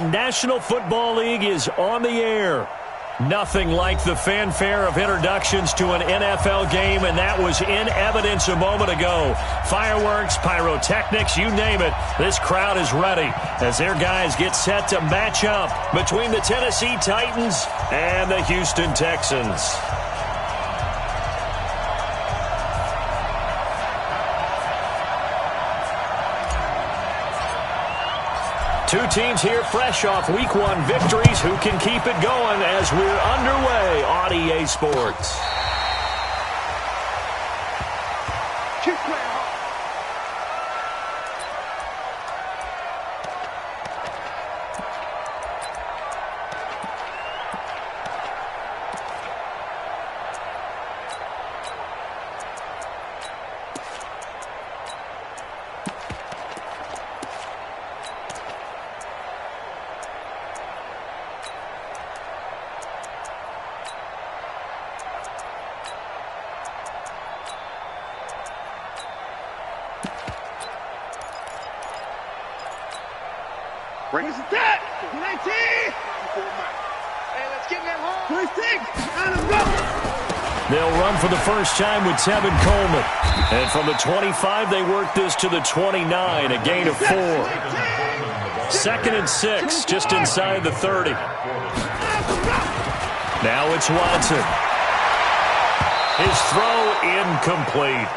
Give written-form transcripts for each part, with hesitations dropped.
National Football League is on the air. Nothing like the fanfare of introductions to an NFL game, and that was in evidence a moment ago. Fireworks, pyrotechnics, you name it. This crowd is ready as their guys get set to match up between the Tennessee Titans and the Houston Texans. Two teams here fresh off Week 1 victories. Who can keep it going as we're underway on EA Sports? Where's that? 19! Hey, let's get that home. 26! And let's go! They'll run for the first time with Tevin Coleman. And from the 25, they work this to the 29, a gain of 4. 2nd and 6, just inside the 30. Now it's Watson. His throw incomplete.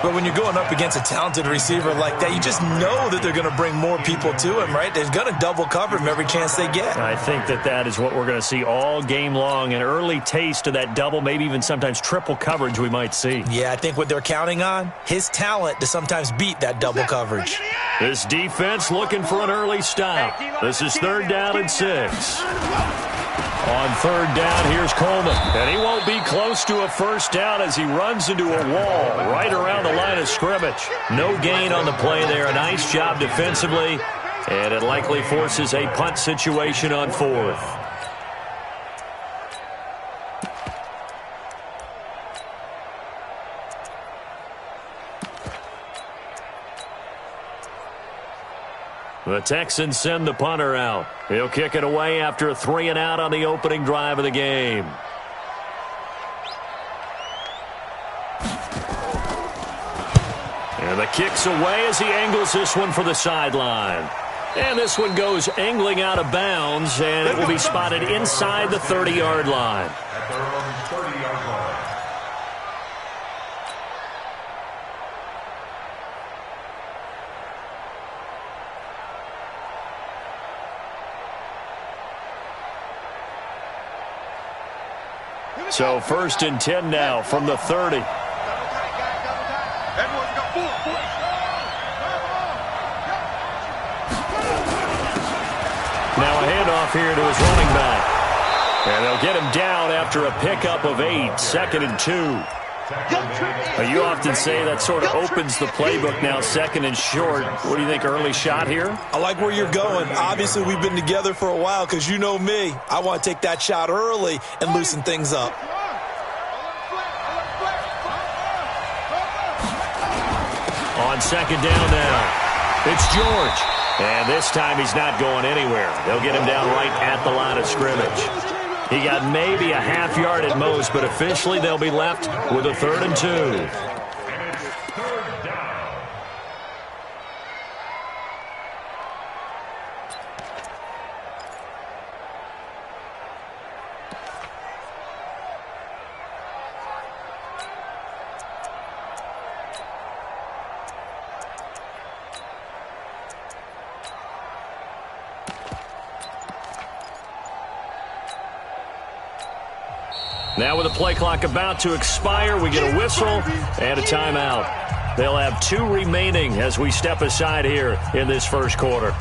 But when you're going up against a talented receiver like that, you just know that they're going to bring more people to him, right? They're going to double cover him every chance they get. I think that is what we're going to see all game long, an early taste of that double, maybe even sometimes triple coverage we might see. Yeah, I think what they're counting on, his talent to sometimes beat that double coverage. This defense looking for an early stop. This is 3rd down and 6. On 3rd down, here's Coleman. And he won't be close to a first down as he runs into a wall right around the line of scrimmage. No gain on the play there. A nice job defensively. And it likely forces a punt situation on 4th. The Texans send the punter out. He'll kick it away after a 3 and out on the opening drive of the game. And the kick's away as he angles this one for the sideline. And this one goes angling out of bounds, and it will be spotted inside the 30-yard line. So 1st and 10 now from the 30. Everyone's got 4. Now a handoff here to his running back. And they'll get him down after a pickup of 8, 2nd and 2. You often say that sort of opens the playbook now, 2nd and short. What do you think, early shot here? I like where you're going. Obviously, we've been together for a while because you know me. I want to take that shot early and loosen things up. On 2nd down now, it's George. And this time he's not going anywhere. They'll get him down right at the line of scrimmage. He got maybe a half yard at most, but officially they'll be left with a 3rd and 2. Now with the play clock about to expire, we get a whistle and a timeout. They'll have 2 remaining as we step aside here in this first quarter.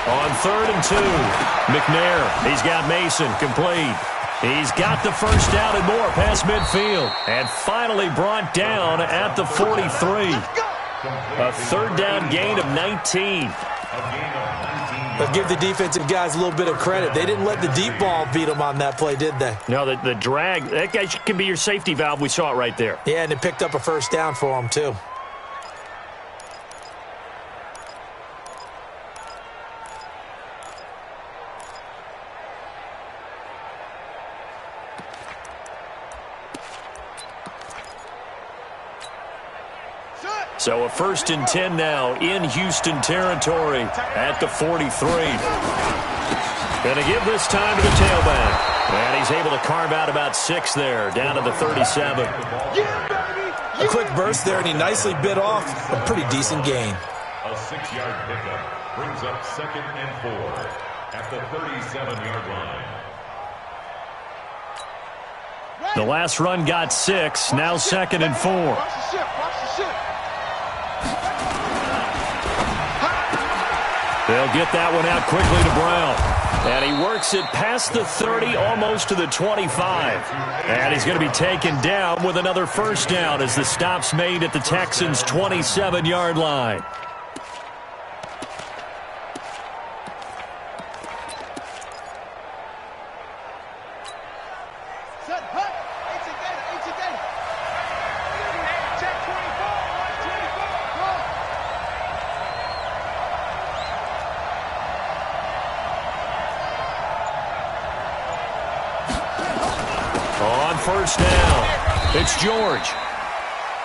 On 3rd and 2, McNair, he's got Mason complete. He's got the first down and more past midfield. And finally brought down at the 43. A third down gain of 19. But give the defensive guys a little bit of credit. They didn't let the deep ball beat them on that play, did they? No, the drag, that guy can be your safety valve. We saw it right there. Yeah, and it picked up a first down for them, too. So a 1st and 10 now in Houston territory at the 43. Going to give this time to the tailback. And he's able to carve out about 6 there, down to the 37. A quick burst there, and he nicely bit off a pretty decent gain. A 6-yard pickup brings up 2nd and 4 at the 37-yard line. The last run got 6, now 2nd and 4. Watch the ship. Watch the ship. They'll get that one out quickly to Brown. And he works it past the 30, almost to the 25. And he's going to be taken down with another first down as the stop's made at the Texans' 27-yard line. First down. It's George.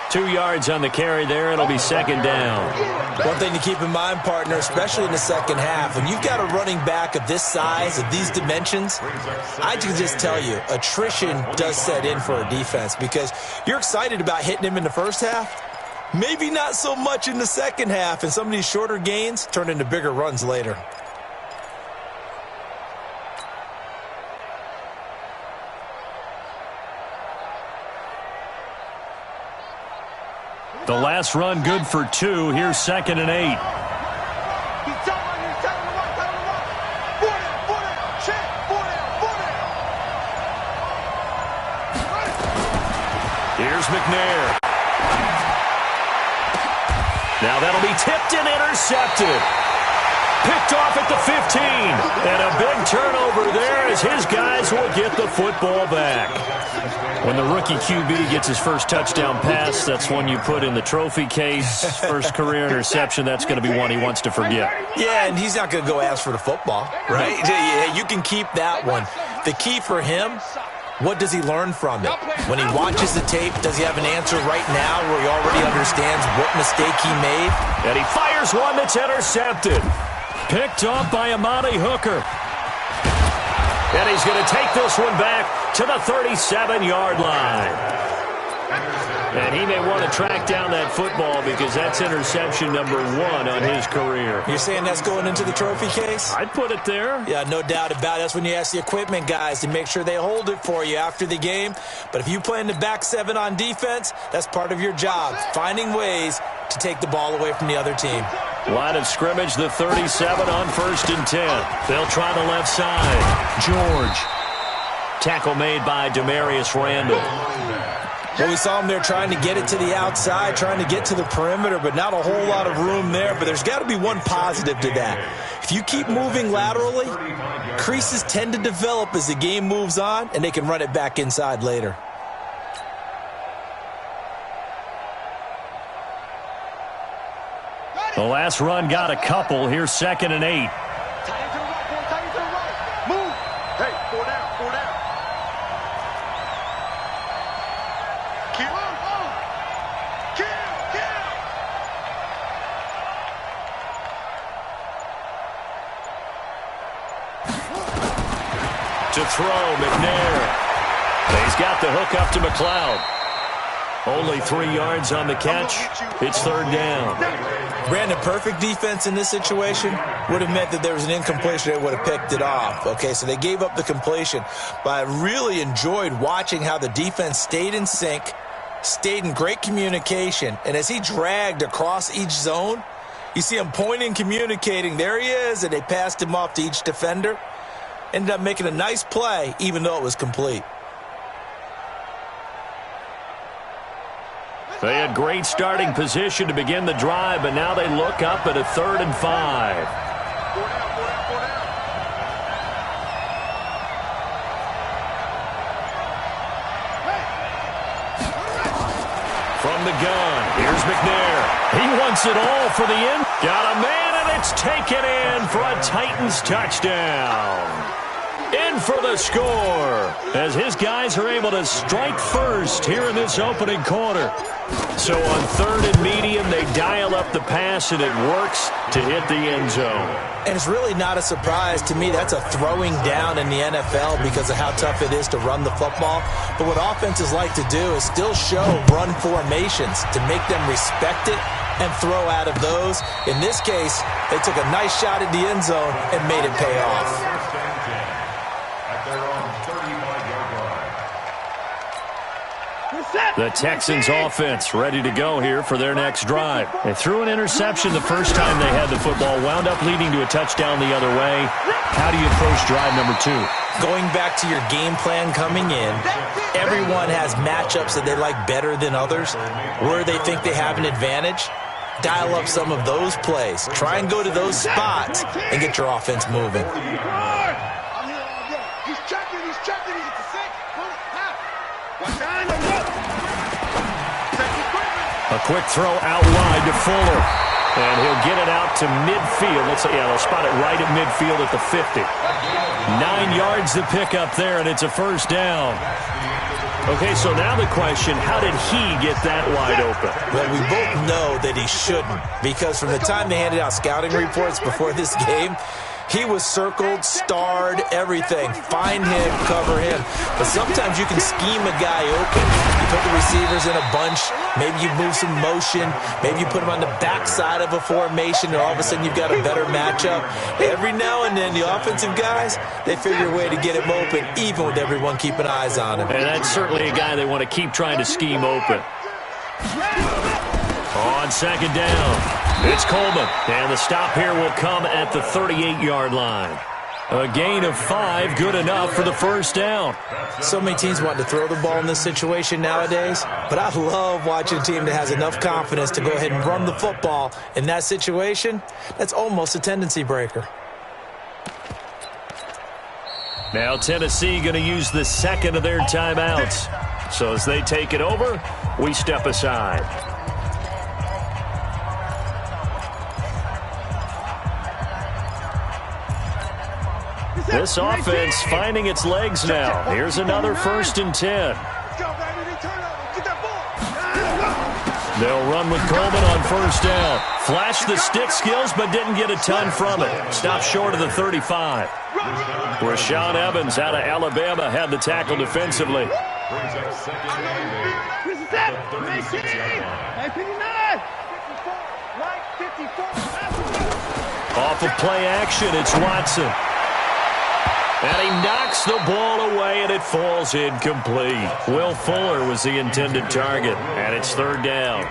2 yards on the carry there. It'll be 2nd down. One thing to keep in mind, partner, especially in the second half, when you've got a running back of this size, of these dimensions, I can just tell you, attrition does set in for a defense because you're excited about hitting him in the first half. Maybe not so much in the second half, and some of these shorter gains turn into bigger runs later. The last run good for 2. Here's 2nd and 8. Here's McNair. Now that'll be tipped and intercepted. Picked off at the 15. And a big turnover there as his guys will get the football back. When the rookie QB gets his first touchdown pass, that's one you put in the trophy case. First career interception, that's going to be one he wants to forget. Yeah, and he's not going to go ask for the football, right? Yeah, you can keep that one. The key for him, what does he learn from it? When he watches the tape, does he have an answer right now where he already understands what mistake he made? And he fires one that's intercepted. Picked off by Amani Hooker. And he's going to take this one back to the 37-yard line. And he may want to track down that football because that's interception number 1 on his career. You're saying that's going into the trophy case? I'd put it there. Yeah, no doubt about it. That's when you ask the equipment guys to make sure they hold it for you after the game. But if you play in the back 7 on defense, that's part of your job, finding ways to take the ball away from the other team. Line of scrimmage, the 37 on 1st and 10. They'll try the left side. George. Tackle made by Demarius Randall. Well, we saw him there trying to get it to the outside, trying to get to the perimeter, but not a whole lot of room there. But there's got to be one positive to that. If you keep moving laterally, creases tend to develop as the game moves on, and they can run it back inside later. The last run got a couple. Here's 2nd and 8. Move. Hey, 4 down, 4 down. Kill. To throw, McNair. He's got the hook up to McLeod. Only 3 yards on the catch. It's 3rd down. Brandon, perfect defense in this situation would have meant that there was an incompletion that would have picked it off. Okay, so they gave up the completion. But I really enjoyed watching how the defense stayed in sync, stayed in great communication. And as he dragged across each zone, you see him pointing, communicating. There he is, and they passed him off to each defender. Ended up making a nice play, even though it was complete. They had great starting position to begin the drive, but now they look up at a 3rd and 5. From the gun, here's McNair. He wants it all for the end. Got a man, and it's taken in for a Titans touchdown. In for the score as his guys are able to strike first here in this opening quarter. So on 3rd and medium, they dial up the pass, and it works to hit the end zone. And it's really not a surprise to me. That's a throwing down in the NFL because of how tough it is to run the football. But what offenses like to do is still show run formations to make them respect it and throw out of those. In this case, they took a nice shot at the end zone and made it pay off. The Texans offense ready to go here for their next drive. They threw an interception the first time they had the football, wound up leading to a touchdown the other way. How do you approach drive number 2? Going back to your game plan coming in, everyone has matchups that they like better than others, where they think they have an advantage. Dial up some of those plays. Try and go to those spots and get your offense moving. A quick throw out wide to Fuller. And he'll get it out to midfield. Let's say, yeah, they'll spot it right at midfield at the 50. 9 yards to pick up there, and it's a first down. Okay, so now the question, how did he get that wide open? Well, we both know that he shouldn't, because from the time they handed out scouting reports before this game, he was circled, starred, everything. Find him, cover him. But sometimes you can scheme a guy open. You put the receivers in a bunch. Maybe you move some motion. Maybe you put him on the backside of a formation, and all of a sudden you've got a better matchup. Every now and then, the offensive guys, they figure a way to get him open, even with everyone keeping eyes on him. And that's certainly a guy they want to keep trying to scheme open. On 2nd down. It's Coleman, and the stop here will come at the 38-yard line. A gain of 5, good enough for the first down. So many teams want to throw the ball in this situation nowadays, but I love watching a team that has enough confidence to go ahead and run the football. In that situation, that's almost a tendency breaker. Now Tennessee going to use the second of their timeouts. So as they take it over, we step aside. This offense finding its legs now. Here's another 1st and 10. They'll run with Coleman on 1st down. Flashed the stick skills, but didn't get a ton from it. Stopped short of the 35. Rashaan Evans out of Alabama had the tackle defensively. Off of play action, it's Watson. And he knocks the ball away, and it falls incomplete. Will Fuller was the intended target, and it's 3rd down.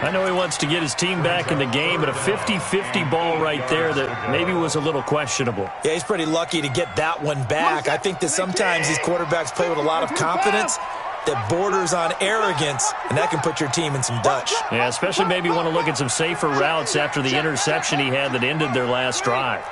I know he wants to get his team back in the game, but a 50-50 ball right there that maybe was a little questionable. Yeah, he's pretty lucky to get that one back. I think that sometimes these quarterbacks play with a lot of confidence that borders on arrogance, and that can put your team in some Dutch. Yeah, especially maybe want to look at some safer routes after the interception he had that ended their last drive.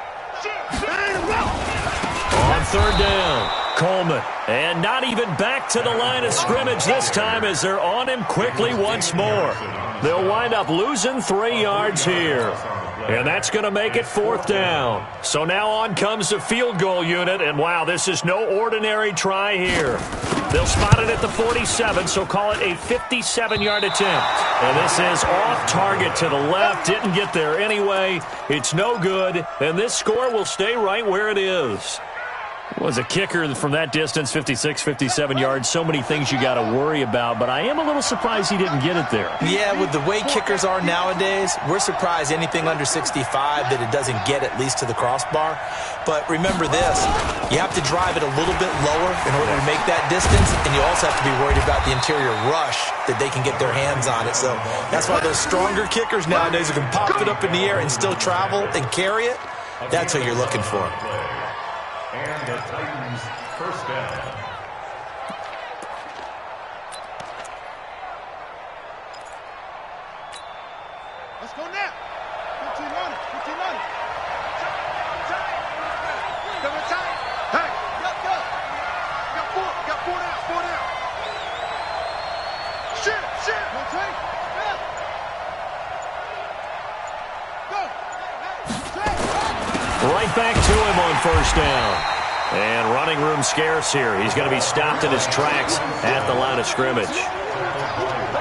On 3rd down, Coleman. And not even back to the line of scrimmage this time as they're on him quickly once more. They'll wind up losing 3 yards here. And that's going to make it 4th down. So now on comes the field goal unit. And, wow, this is no ordinary try here. They'll spot it at the 47, so call it a 57-yard attempt. And this is off target to the left. Didn't get there anyway. It's no good. And this score will stay right where it is. Was a kicker from that distance, 56, 57 yards. So many things you got to worry about, but I am a little surprised he didn't get it there. Yeah, with the way kickers are nowadays, we're surprised anything under 65 that it doesn't get at least to the crossbar. But remember this, you have to drive it a little bit lower in order to make that distance, and you also have to be worried about the interior rush that they can get their hands on it. So that's why those stronger kickers nowadays who can pop it up in the air and still travel and carry it, that's what you're looking for. And the Titans' first down. Right back to him on first down. And running room scarce here. He's going to be stopped in his tracks at the line of scrimmage.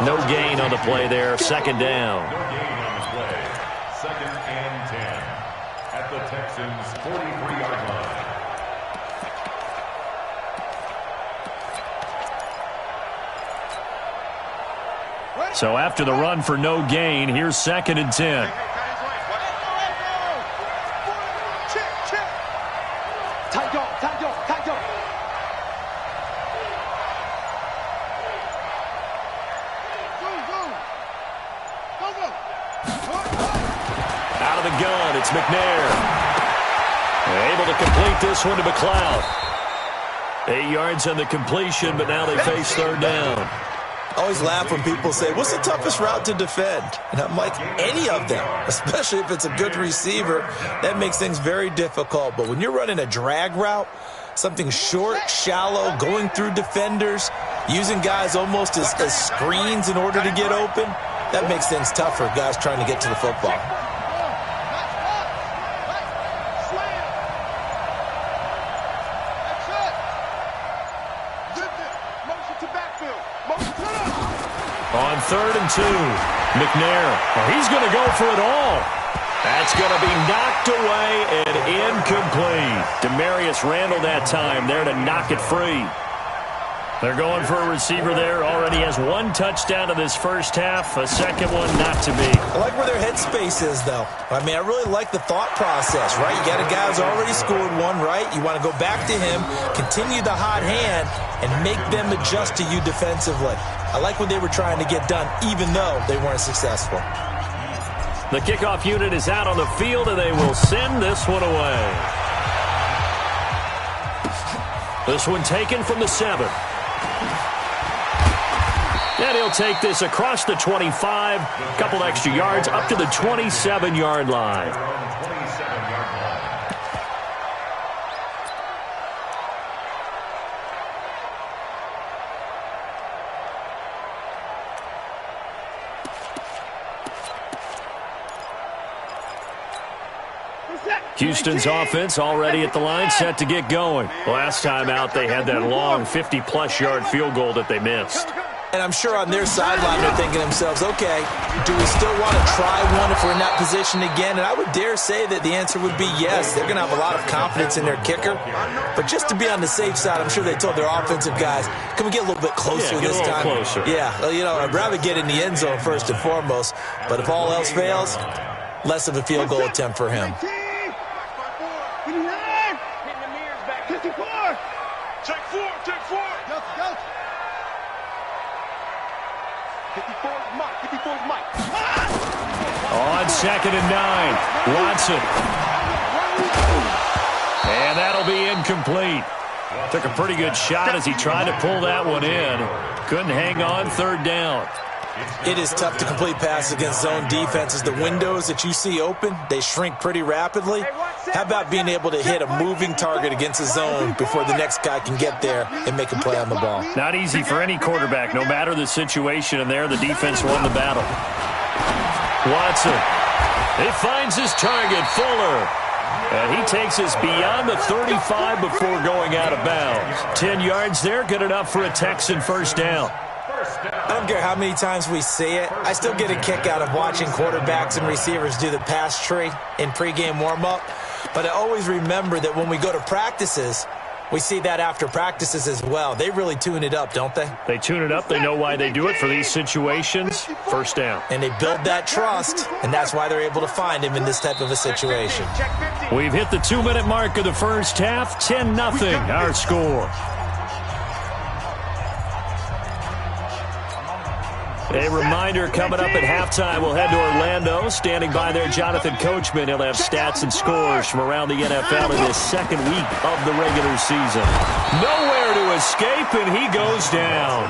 No gain on the play there. Second down. No gain on the play. 2nd and 10 at the Texans' 43-yard line. So after the run for no gain, here's 2nd and 10. Out of the gun, it's McNair. Able to complete this one to McLeod. 8 yards on the completion, but now they face third down. I always laugh when people say, what's the toughest route to defend? And I'm like, any of them, especially if it's a good receiver. That makes things very difficult. But when you're running a drag route, something short, shallow, going through defenders, using guys almost as screens in order to get open, that makes things tough for guys trying to get to the football. On 3rd and 2, McNair. Oh, he's going to go for it all. That's going to be knocked away and incomplete. Demarius Randall that time there to knock it free. They're going for a receiver there. Already has 1 touchdown in this first half. A second one not to be. I like where their headspace is, though. I mean, I really like the thought process, right? You got a guy who's already scored 1, right? You want to go back to him, continue the hot hand, and make them adjust to you defensively. I like what they were trying to get done, even though they weren't successful. The kickoff unit is out on the field, and they will send this one away. This one taken from the 7. And he'll take this across the 25, a couple extra yards, up to the 27-yard line. Houston's offense already at the line, set to get going. Last time out, they had that long 50-plus yard field goal that they missed. And I'm sure on their sideline they're thinking to themselves, okay, do we still want to try one if we're in that position again? And I would dare say that the answer would be yes. They're going to have a lot of confidence in their kicker. But just to be on the safe side, I'm sure they told their offensive guys, can we get a little bit closer this time? Closer. Yeah, well, you know, I'd rather get in the end zone first and foremost. But if all else fails, less of a field goal attempt for him. Check four. Go. 54's Mike. On 2nd and 9, Watson. And that'll be incomplete. Took a pretty good shot as he tried to pull that one in. Couldn't hang on, 3rd down. It is tough to complete passes against zone defenses. The windows that you see open, they shrink pretty rapidly. How about being able to hit a moving target against a zone before the next guy can get there and make a play on the ball? Not easy for any quarterback, no matter the situation, and there the defense won the battle. Watson. He finds his target, Fuller. And he takes us beyond the 35 before going out of bounds. 10 yards there, good enough for a Texan first down. I don't care how many times we see it. I still get a kick out of watching quarterbacks and receivers do the pass tree in pregame warm-up. But I always remember that when we go to practices, we see that after practices as well. They really tune it up, don't they? They tune it up. They know why they do it for these situations. First down. And they build that trust, and that's why they're able to find him in this type of a situation. We've hit the 2-minute mark of the first half. 10-0 our score. A reminder, coming up at halftime, we'll head to Orlando. Standing by there, Jonathan Coachman. He'll have stats and scores from around the NFL in this second week of the regular season. Nowhere to escape, and he goes down.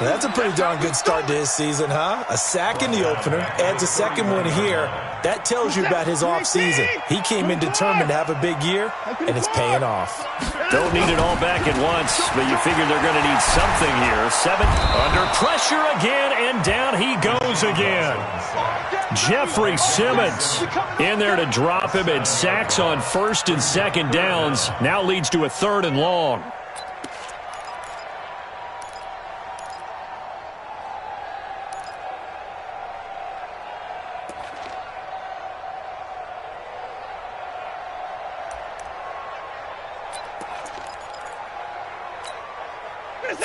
That's a pretty darn good start to his season, huh? A sack in the opener, adds a second one here. That tells you about his offseason. He came in determined to have a big year, and it's paying off. Don't need it all back at once, but you figure they're going to need something here. 7 under pressure again, and down he goes again. Jeffrey Simmons in there to drop him, and sacks on first and second downs. Now leads to a 3rd and long.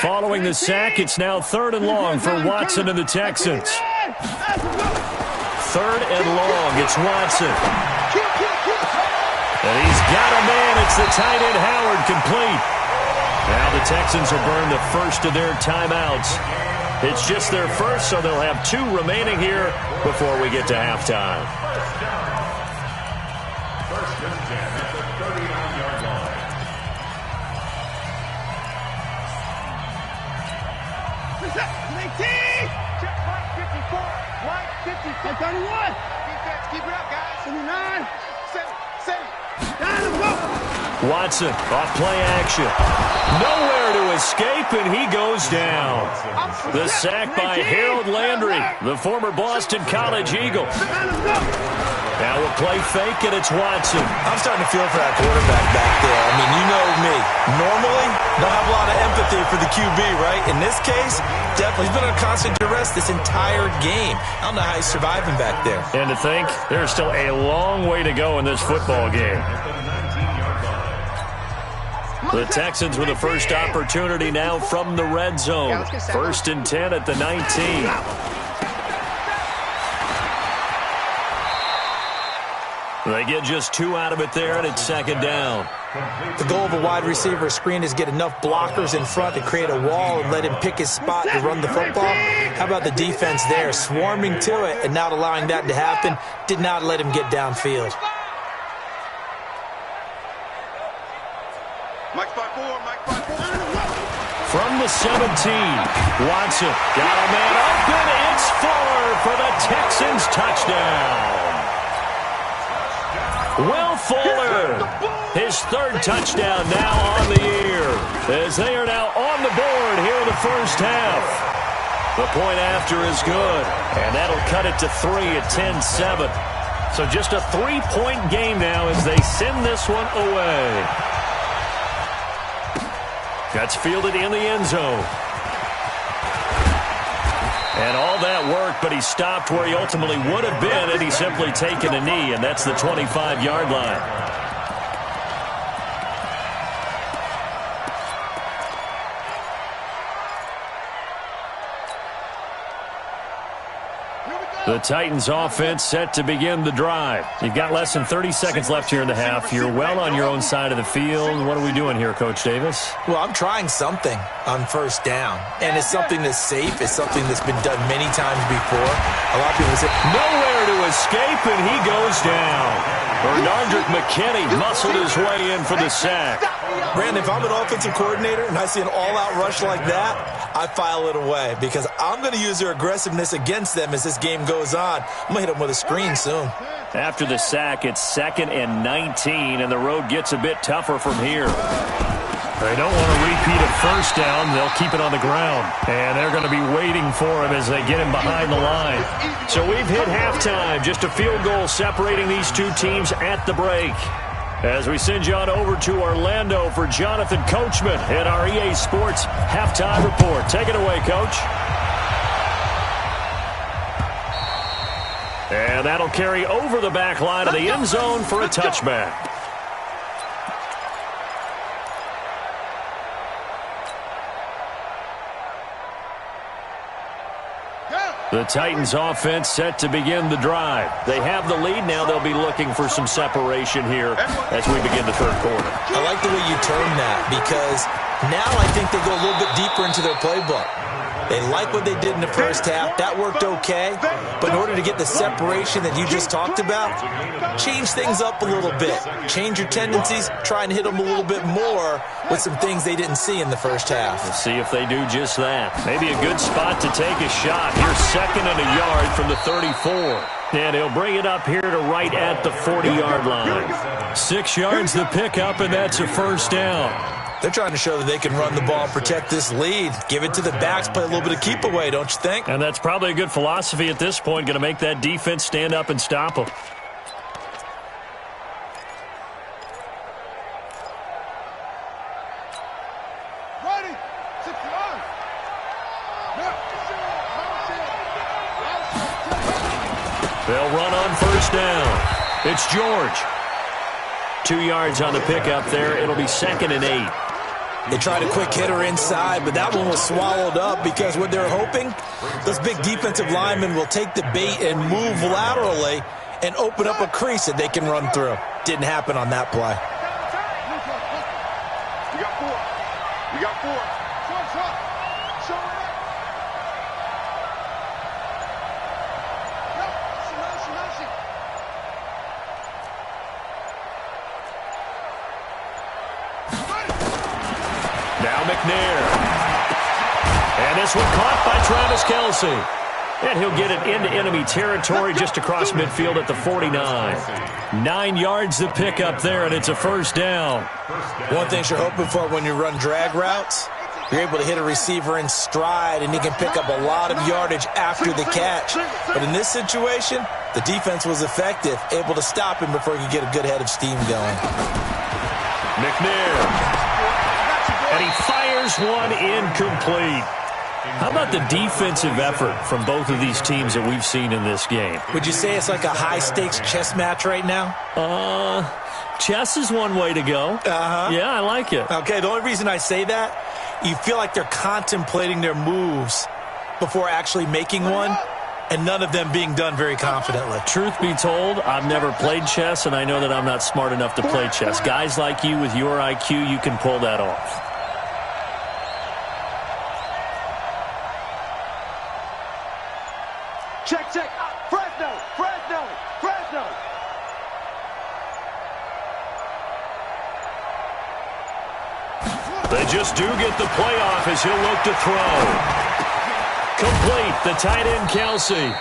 Following the sack, it's now 3rd and long for Watson and the Texans. 3rd and long, it's Watson. And he's got a man. It's the tight end Howard, complete. Now the Texans will burn the first of their timeouts. It's just their first, so they'll have 2 remaining here before we get to halftime. First and 10 at the 39-yard line. Check Mike 54. Mike 54. 31. Defense, keep it up, guys. 79. 7. Down and go. Watson off play action. Nowhere to escape, and he goes down. The sack by Harold Landry, the former Boston College Eagle. Now we'll play fake, and it's Watson. I'm starting to feel for that quarterback back there. I mean, you know me. Normally, don't have a lot of empathy for the QB, right? In this case, definitely he's been on constant duress this entire game. I don't know how he's surviving back there. And to think, there's still a long way to go in this football game. The Texans with the first opportunity now from the red zone. 1st and 10 at the 19. They get just 2 out of it there, and it's 2nd down. The goal of a wide receiver screen is get enough blockers in front to create a wall and let him pick his spot to run the football. How about the defense there, swarming to it and not allowing that to happen? Did not let him get downfield. From the 17, Watson got a man open. It's Fuller for the Texans touchdown. Will Fuller, his 3rd touchdown now on the year, as they are now on the board here in the first half. The point after is good, and that'll cut it to 3 at 10-7. So just a 3-point game now as they send this one away. That's fielded in the end zone. And all that work, but he stopped where he ultimately would have been had he simply taken a knee, and that's the 25-yard line. The Titans offense set to begin the drive. You've got less than 30 seconds left here in the half. You're well on your own side of the field. What are we doing here, Coach Davis? Well, I'm trying something on 1st down, and it's something that's safe. It's something that's been done many times before. A lot of people say, nowhere to escape, and he goes down. Bernardrick McKinney muscled his way in for the sack. Brandon, if I'm an offensive coordinator and I see an all-out rush like that, I file it away because I'm going to use their aggressiveness against them as this game goes on. I'm going to hit them with a screen soon. After the sack, it's 2nd and 19, and the road gets a bit tougher from here. They don't want to repeat a 1st down. They'll keep it on the ground, and they're going to be waiting for him as they get him behind the line. So we've hit halftime, just a field goal separating these 2 teams at the break. As we send you on over to Orlando for Jonathan Coachman in our EA Sports Halftime Report. Take it away, Coach. And that'll carry over the back line of the end zone for a touchback. The Titans offense set to begin the drive. They have the lead. Now they'll be looking for some separation here as we begin the 3rd quarter. I like the way you term that because now I think they go a little bit deeper into their playbook. They like what they did in the 1st half. That worked okay. But in order to get the separation that you just talked about, change things up a little bit. Change your tendencies. Try and hit them a little bit more with some things they didn't see in the 1st half. We'll see if they do just that. Maybe a good spot to take a shot. Here's 2nd and a yard from the 34. And he'll bring it up here to right at the 40-yard line. 6 yards the pickup, and that's a 1st down. They're trying to show that they can run the ball and protect this lead. Give it to the backs, play a little bit of keep away, don't you think? And that's probably a good philosophy at this point, going to make that defense stand up and stop them. They'll run on first down. It's George. 2 yards on the pickup there. It'll be 2nd and 8. They tried a quick hitter inside, but that one was swallowed up because what they're hoping, those big defensive linemen will take the bait and move laterally and open up a crease that they can run through. Didn't happen on that play. We got 4. We got 4. Show it. Now McNair. And this one caught by Travis Kelce. And he'll get it into enemy territory just across midfield at the 49. 9 yards to pick up there, and it's a first down. One thing you're hoping for when you run drag routes, you're able to hit a receiver in stride, and he can pick up a lot of yardage after the catch. But in this situation, the defense was effective, able to stop him before he could get a good head of steam going. McNair. And he fires one incomplete. How about the defensive effort from both of these teams that we've seen in this game? Would you say it's like a high-stakes chess match right now? Chess is one way to go. Yeah, I like it. Okay, the only reason I say that, you feel like they're contemplating their moves before actually making one, and none of them being done very confidently. Truth be told, I've never played chess, and I know that I'm not smart enough to play chess. Guys like you with your IQ, you can pull that off. Check. Fresno. They just do get the playoff as he'll look to throw. Complete, the tight end Kelce.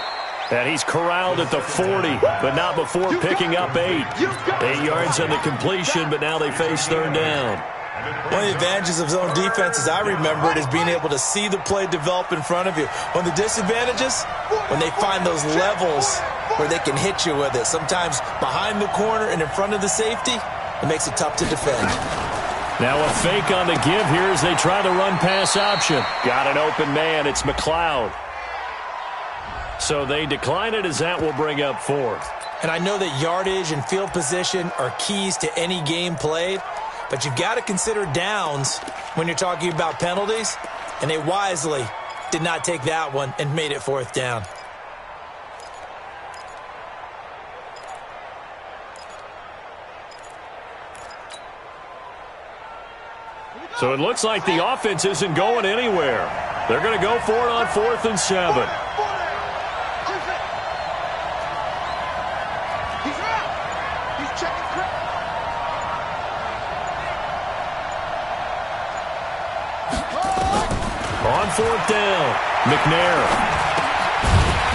And he's corralled at the 40, but not before picking up 8. 8 yards on the completion, but now they face third down. One of the advantages of zone defense, as I remember it, is being able to see the play develop in front of you. One of the disadvantages, when they find those levels where they can hit you with it, sometimes behind the corner and in front of the safety, it makes it tough to defend. Now a fake on the give here as they try the run-pass option. Got an open man. It's McLeod. So they decline it as that will bring up 4th. And I know that yardage and field position are keys to any game played, but you've got to consider downs when you're talking about penalties, and they wisely did not take that one and made it 4th down. So it looks like the offense isn't going anywhere. They're going to go for it on 4th and 7. On 4th down, McNair.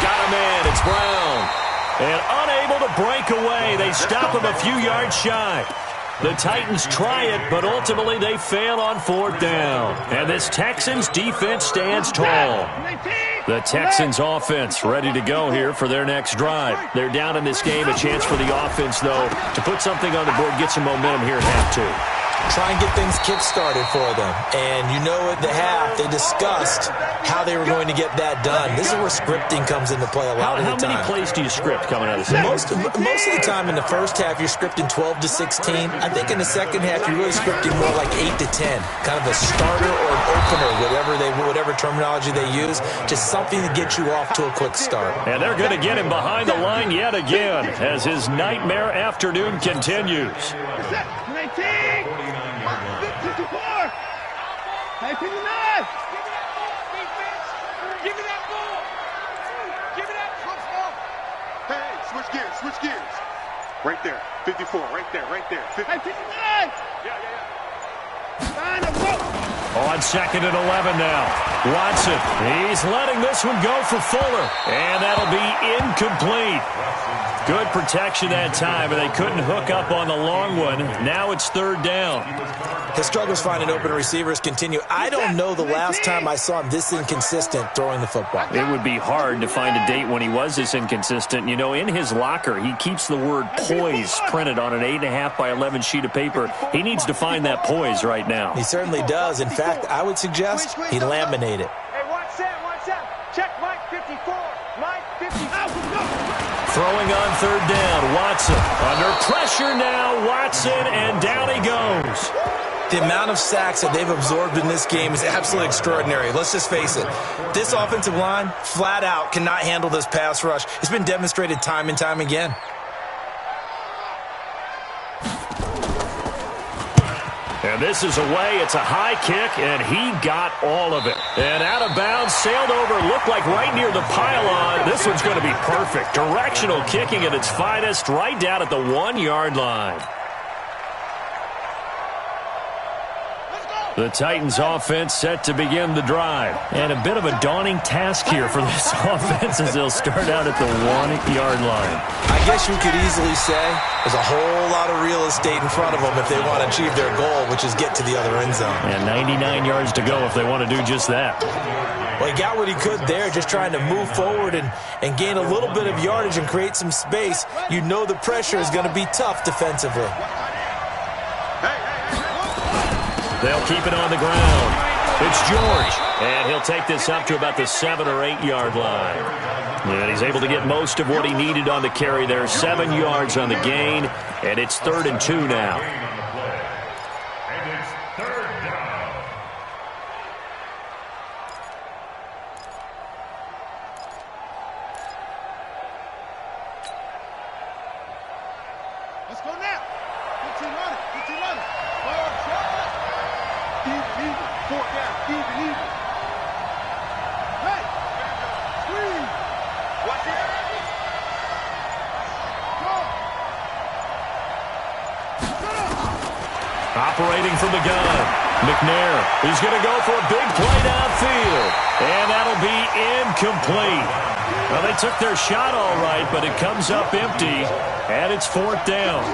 Got a man, it's Brown. And unable to break away, they stop him a few yards shy. The Titans try it, but ultimately they fail on 4th down. And this Texans defense stands tall. The Texans offense ready to go here for their next drive. They're down in this game. A chance for the offense, though, to put something on the board, get some momentum here at half 2. Try and get things kick-started for them. And you know at the half, they discussed how they were going to get that done. This is where scripting comes into play a lot of the time. How many plays do you script coming out of this? Most of the time in the first half, you're scripting 12 to 16. I think in the second half, you're really scripting more like 8 to 10. Kind of a starter or an opener, whatever terminology they use. Just something to get you off to a quick start. And they're going to get him behind the line yet again as his nightmare afternoon continues. 19! 54! Hey, 59! Give me that ball! Give me that ball! Hey, switch gears. Right there, 54, right there. Hey, 59! Yeah. Line up, go! On 2nd and 11 now. Watson, he's letting this one go for Fuller. And that'll be incomplete. Good protection that time, and they couldn't hook up on the long one. Now it's 3rd down. His struggles finding open receivers continue. I don't know the last time I saw him this inconsistent throwing the football. It would be hard to find a date when he was this inconsistent. You know, in his locker, he keeps the word poise printed on an 8.5 by 11 sheet of paper. He needs to find that poise right now. He certainly does. In fact, I would suggest he laminate it. Hey, watch out. Check Mike 54. Mike 54. Throwing on 3rd down, Watson. Under pressure now, Watson, and down he goes. The amount of sacks that they've absorbed in this game is absolutely extraordinary. Let's just face it. This offensive line, flat out, cannot handle this pass rush. It's been demonstrated time and time again. And this is away. It's a high kick, and he got all of it. And out of bounds, sailed over, looked like right near the pylon. This one's going to be perfect. Directional kicking at its finest, right down at the 1-yard line. The Titans offense set to begin the drive. And a bit of a daunting task here for this offense as they'll start out at the 1-yard line. I guess you could easily say there's a whole lot of real estate in front of them if they want to achieve their goal, which is get to the other end zone. And 99 yards to go if they want to do just that. Well, he got what he could there, just trying to move forward and gain a little bit of yardage and create some space. You know the pressure is going to be tough defensively. They'll keep it on the ground. It's George. And he'll take this up to about the 7 or 8 yard line. And he's able to get most of what he needed on the carry there. 7 yards on the gain. And it's 3rd and 2 now. And it's 3rd down. Let's go now. 15 Forward, shot. Even. 4th down. Even. Hey. Squeeze. Watch it. Go. Operating from the gun. McNair. He's going to go for a big play downfield. And that'll be incomplete. Well, they took their shot all right, but it comes up empty. And it's 4th down.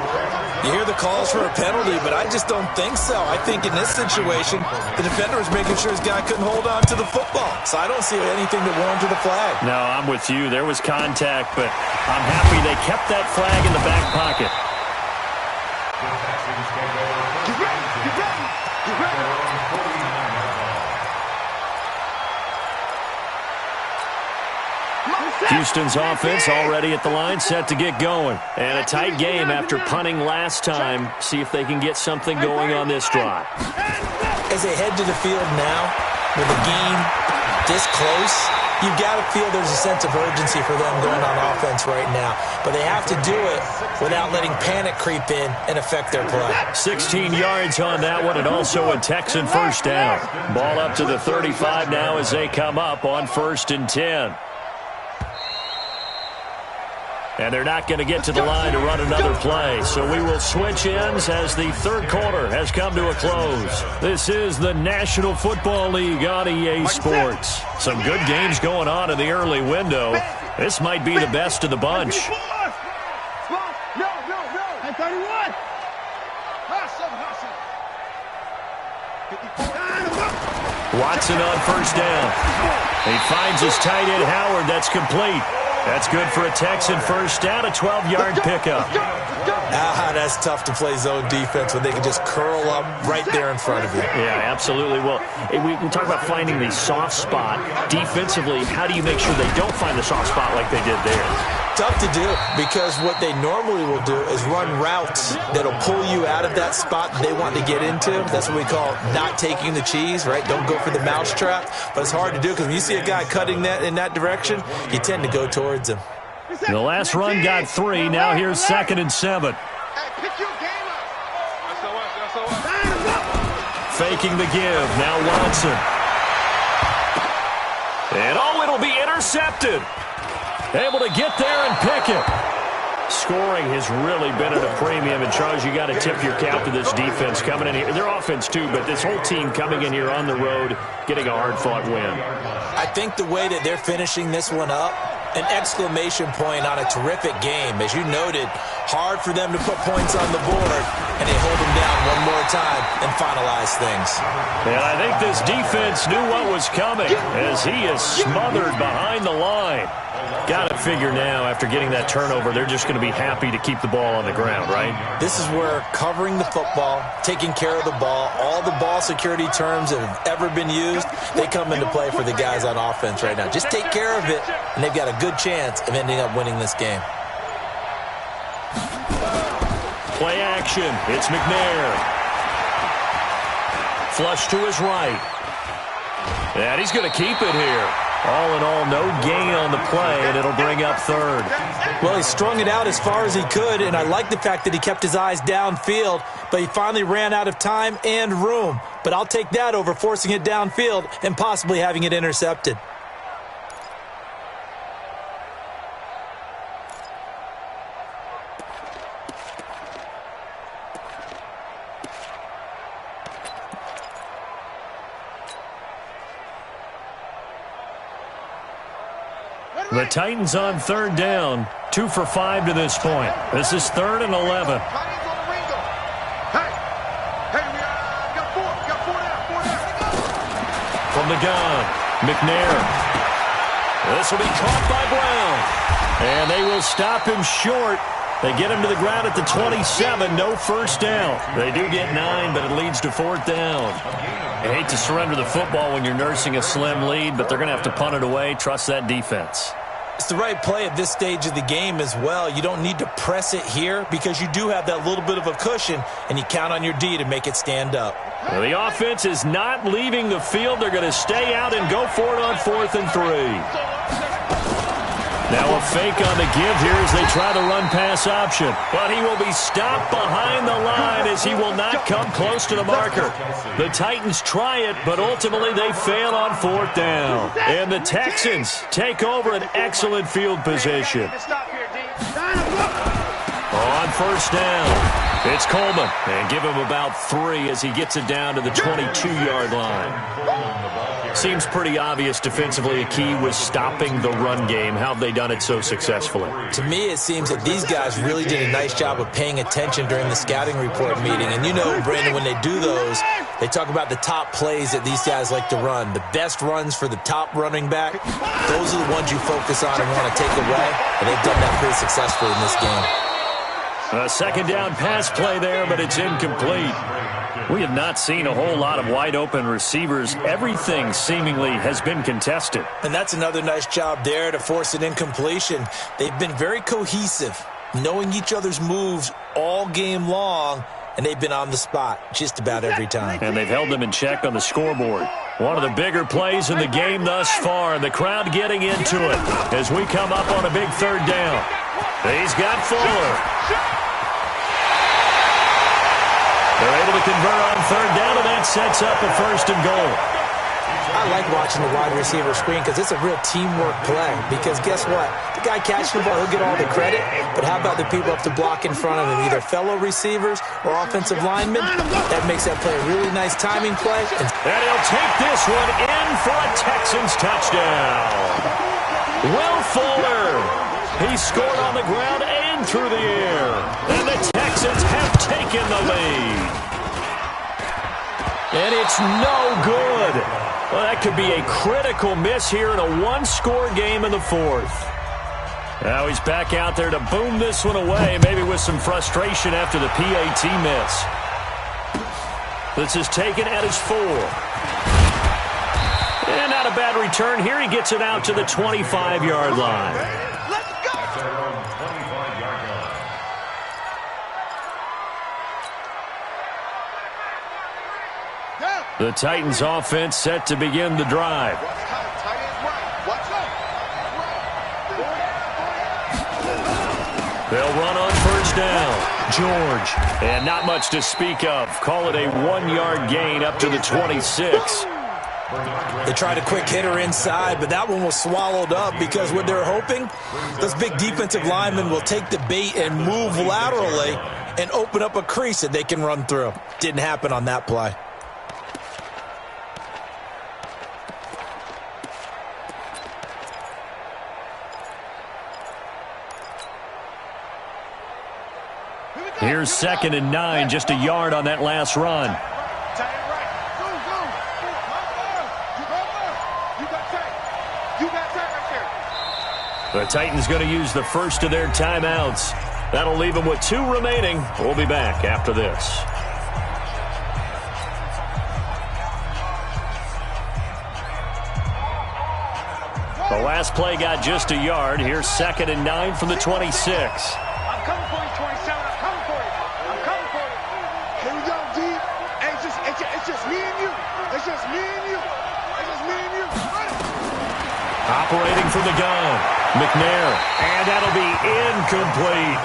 You hear the calls for a penalty, but I just don't think so. I think in this situation, the defender was making sure his guy couldn't hold on to the football. So I don't see anything that warranted a flag. No, I'm with you. There was contact, but I'm happy they kept that flag in the back pocket. Get ready. Houston's offense already at the line, set to get going. And a tight game after punting last time. See if they can get something going on this drive. As they head to the field now, with the game this close, you've got to feel there's a sense of urgency for them going on offense right now. But they have to do it without letting panic creep in and affect their play. 16 yards on that one, and also a Texan 1st down. Ball up to the 35 now as they come up on 1st and 10. And they're not going to get to the line to run another play. So we will switch ends as the 3rd quarter has come to a close. This is the National Football League on EA Sports. Some good games going on in the early window. This might be the best of the bunch. No. Hey, 31. Watson on 1st down. He finds his tight end Howard. That's complete. That's good for a Texan 1st down, a 12-yard pickup. That's tough to play zone defense when they can just curl up right there in front of you. Yeah, absolutely. Well, we talk about finding the soft spot. Defensively, how do you make sure they don't find the soft spot like they did there? Tough to do, because what they normally will do is run routes that'll pull you out of that spot they want to get into. That's what we call not taking the cheese, right? Don't go for the mousetrap. But it's hard to do because when you see a guy cutting that in that direction, you tend to go towards him. The last run got 3. Now here's 2nd and 7. Faking the give. Now Watson. And it'll be intercepted. Able to get there and pick it. Scoring has really been at a premium, and Charles, you got to tip your cap to this defense coming in here. Their offense too, but this whole team coming in here on the road, getting a hard-fought win. I think the way that they're finishing this one up, an exclamation point on a terrific game. As you noted, hard for them to put points on the board, and they hold them down one more time and finalize things. And I think this defense knew what was coming as he is smothered behind the line. Got to figure now, after getting that turnover, they're just going to be happy to keep the ball on the ground, right? This is where covering the football, taking care of the ball, all the ball security terms that have ever been used, they come into play for the guys on offense right now. Just take care of it, and they've got a good chance of ending up winning this game. Play action. It's McNair. Flush to his right. And he's going to keep it here. All in all, no gain on the play, and it'll bring up third. Well, he strung it out as far as he could, and I like the fact that he kept his eyes downfield, but he finally ran out of time and room. But I'll take that over forcing it downfield and possibly having it intercepted. The Titans on third down, 2 for 5 to this point. This is 3rd and 11. From the gun, McNair. This will be caught by Brown. And they will stop him short. They get him to the ground at the 27, no first down. They do get 9, but it leads to 4th down. You hate to surrender the football when you're nursing a slim lead, but they're going to have to punt it away. Trust that defense. It's the right play at this stage of the game as well. You don't need to press it here because you do have that little bit of a cushion, and you count on your D to make it stand up. Well, the offense is not leaving the field. They're going to stay out and go for it on 4th and 3. Now a fake on the give here as they try the run-pass option. But he will be stopped behind the line as he will not come close to the marker. The Titans try it, but ultimately they fail on 4th down. And the Texans take over an excellent field position. On 1st down, it's Coleman. And give him about 3 as he gets it down to the 22-yard line. Seems pretty obvious defensively a key was stopping the run game. How have they done it so successfully? To me, it seems that these guys really did a nice job of paying attention during the scouting report meeting. And you know, Brandon, when they do those, they talk about the top plays that these guys like to run. The best runs for the top running back, those are the ones you focus on and want to take away. And they've done that pretty successfully in this game. A 2nd down pass play there, but it's incomplete. We have not seen a whole lot of wide-open receivers. Everything seemingly has been contested. And that's another nice job there to force an incompletion. They've been very cohesive, knowing each other's moves all game long, and they've been on the spot just about every time. And they've held them in check on the scoreboard. One of the bigger plays in the game thus far, and the crowd getting into it as we come up on a big 3rd down. He's got Fuller. They're able to convert on 3rd down, and that sets up a 1st and goal. I like watching the wide receiver screen because it's a real teamwork play. Because guess what? The guy catching the ball, he'll get all the credit. But how about the people up to block in front of him, either fellow receivers or offensive linemen? That makes that play a really nice timing play. And he'll take this one in for a Texans touchdown. Will Fuller. He scored on the ground and through the air. And the Texans have taken the lead. And it's no good. Well, that could be a critical miss here in a 1-score game in the 4th. Now he's back out there to boom this one away, maybe with some frustration after the PAT miss. This is taken at his 4. And not a bad return here. He gets it out to the 25-yard line. The Titans offense set to begin the drive. They'll run on 1st down. George. And not much to speak of. Call it a 1-yard gain up to the 26. They tried a quick hitter inside, but that one was swallowed up because what they're hoping, those big defensive linemen will take the bait and move laterally and open up a crease that they can run through. Didn't happen on that play. Here's 2nd and 9, just a yard on that last run. The Titans going to use the first of their timeouts. That'll leave them with 2 remaining. We'll be back after this. The last play got just a yard. Here's 2nd and 9 from the 26. I'm coming for you, 27. I'm coming for you. I'm coming for you. Here we go, D. Hey, it's just me and you. It's just me and you. It's just me and you. Operating from the gun, McNair. And that'll be incomplete.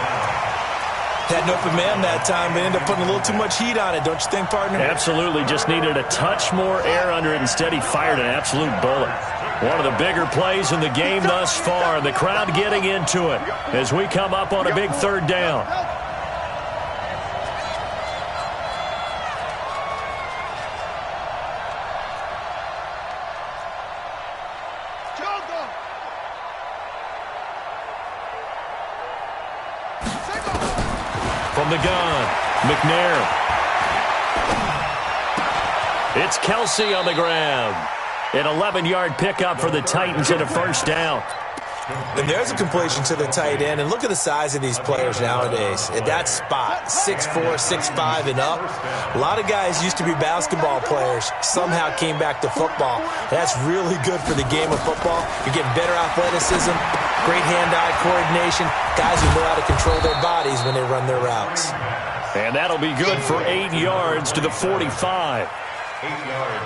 Had an open man that time, but ended up putting a little too much heat on it, don't you think, partner? Absolutely. Just needed a touch more air under it. Instead, he fired an absolute bullet. One of the bigger plays in the game thus far. The crowd getting into it as we come up on a big 3rd down. From the gun, McNair. It's Kelsey on the ground. An 11-yard pickup for the Titans and a 1st down. And there's a completion to the tight end. And look at the size of these players nowadays. At that spot, 6'4", 6'5", and up. A lot of guys used to be basketball players. Somehow came back to football. That's really good for the game of football. You're getting better athleticism, great hand-eye coordination. Guys who know how to control their bodies when they run their routes. And that'll be good for 8 yards to the 45.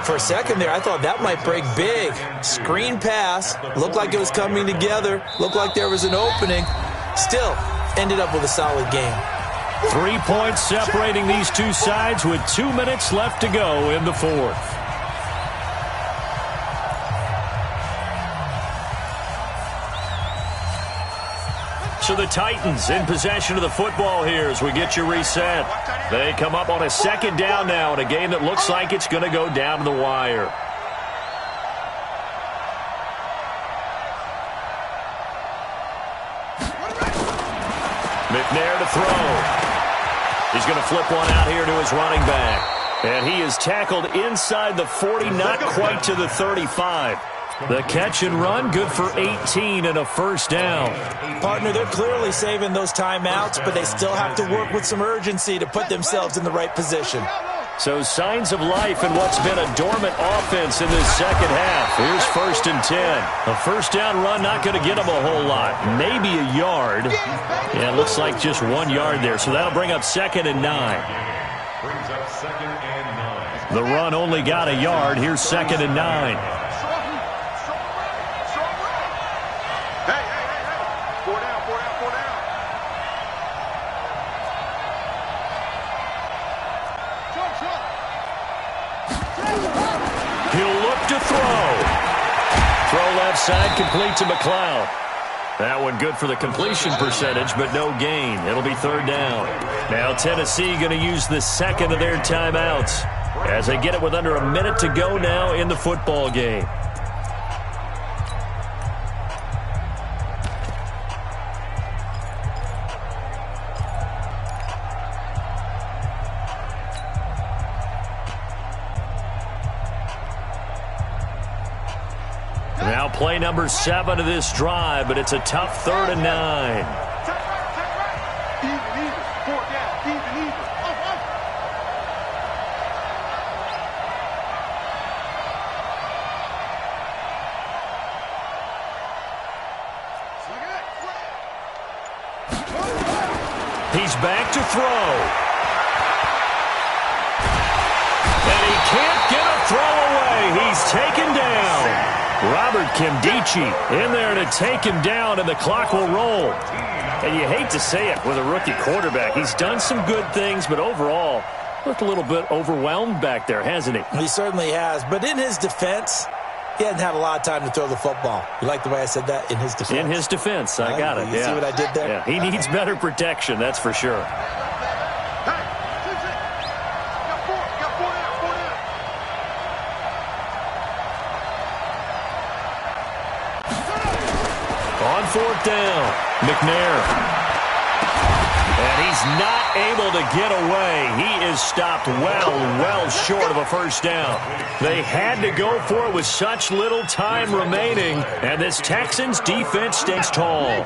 For a second there, I thought that might break big. Screen pass. Looked like it was coming together. Looked like there was an opening. Still, ended up with a solid game. 3 points separating these two sides with 2 minutes left to go in the 4th. So the Titans in possession of the football here as we get you reset. They come up on a 2nd down now in a game that looks like it's going to go down to the wire. McNair to throw. He's going to flip one out here to his running back. And he is tackled inside the 40, not quite to the 35. The catch and run, good for 18 and a 1st down. Partner, they're clearly saving those timeouts, but they still have to work with some urgency to put themselves in the right position. So signs of life in what's been a dormant offense in this 2nd half. Here's 1st and 10. A 1st down run, not going to get them a whole lot. Maybe a yard. Yeah, it looks like just 1 yard there. So that'll bring up 2nd and 9. Brings up 2nd and 9. The run only got a yard. Here's 2nd and 9. He'll look to throw. Throw left side, complete to McLeod. That one good for the completion percentage, but no gain. It'll be 3rd down. Now Tennessee going to use the 2nd of their timeouts as they get it with under a minute to go now in the football game. Now play number 7 of this drive, but it's a tough 3rd and 9. He's back to throw. And he can't get a throw away. He's taken down. Robert Kimdichie in there to take him down, and the clock will roll. And you hate to say it with a rookie quarterback. He's done some good things, but overall, Looked a little bit overwhelmed back there, hasn't he? He certainly has. But in his defense, he hadn't had a lot of time to throw the football. You like the way I said that? In his defense. In his defense. I got it. You see what I did there? Yeah, he needs better protection, that's for sure. On fourth down, McNair. And he's not able to get away. He is stopped well short of a first down. They had to go for it with such little time remaining, and this Texans defense stands tall.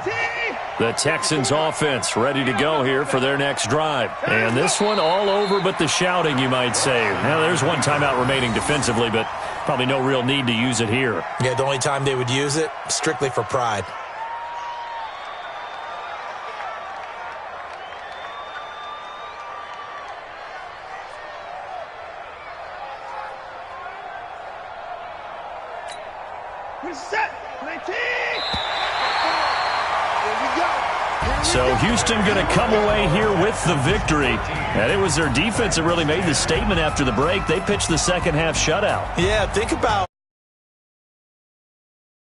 The Texans offense ready to go here for their next drive. And this one all over but the shouting, you might say. Now, there's one timeout remaining defensively, but probably no real need to use it here. Yeah, the only time they would use it, strictly for pride. So Houston going to come away here with the victory. And it was their defense that really made the statement after the break. They pitched the second half shutout. Yeah, think about